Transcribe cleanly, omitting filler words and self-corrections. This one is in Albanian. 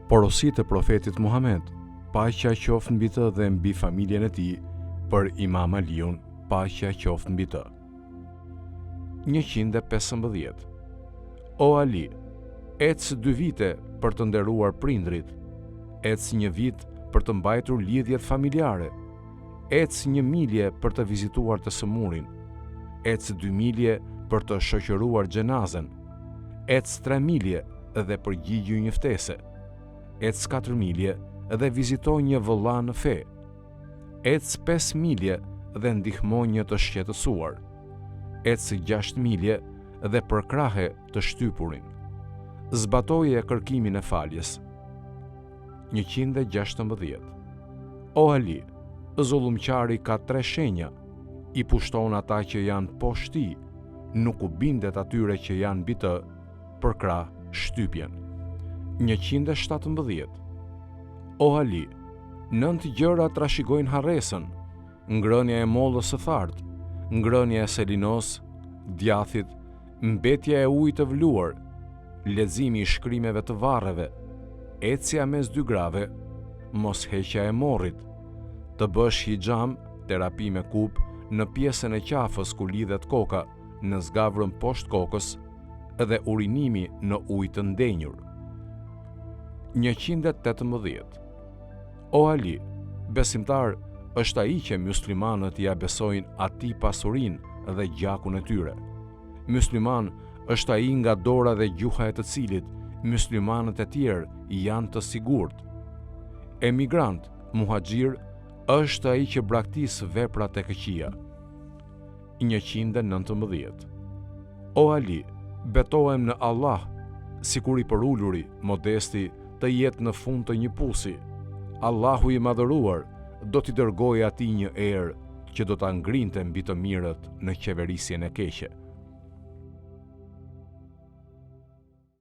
Porositë e profetit Muhammed, paqja qoftë mbi të dhe mbi familjen e tij, për Imam Aliun, paqja qoftë mbi të. 115. O Ali, ec 2 vite për të nderuar prindrit, ec 1 vit për të mbajtur lidhjet familjare, ec 1 milje për të vizituar të sëmurin, ec 2 milje për të shoqëruar xhenazen, ec 3 milje dhe përgjigju një ftese, ec 4 milje dhe vizitoj një vëlla në fe, ec 5 milje dhe ndihmoj një të shqetësuar, ec 6 milje dhe përkrahe të shtypurin, zbatoje kërkimin e faljes. 116. O Ali, zullumqari ka 3 shenja, i pushton ata që janë poshtë tij, nuk u bindet atyre që janë mbi të, përkrah shtypjen. 117. O Ali, 9 gjëra trashëgojnë harresën, ngrënia e mollës së thartë, ngrënia e selinos, djathit, mbetja e ujit të vluar, leximi i shkrimeve të varreve, ecja mes 2 grave, mosheqja e morrit, të bësh hijam, terapi me kup, në pjesën e qafës ku lidhet koka, në zgavrën poshtë kokës, dhe urinimi në ujë të ndenjur. 118. O Ali, besimtar është ai që muslimanët ja besojnë atij pasurinë dhe gjakun e tyre. Musliman është ai nga dora dhe gjuha e të cilit muslimanët e tjerë janë të sigurt. Emigrant, muhaxhir, është ai që braktis veprat e këqija. 119. O Ali, betohem në Allah, sikur i përulluri, modesti, të jetë në fund të një pusi. Allahu i madhëruar do t'i dërgojë atij një erë që do ta ngrinte mbi të mirët në qeverisjen e keqe.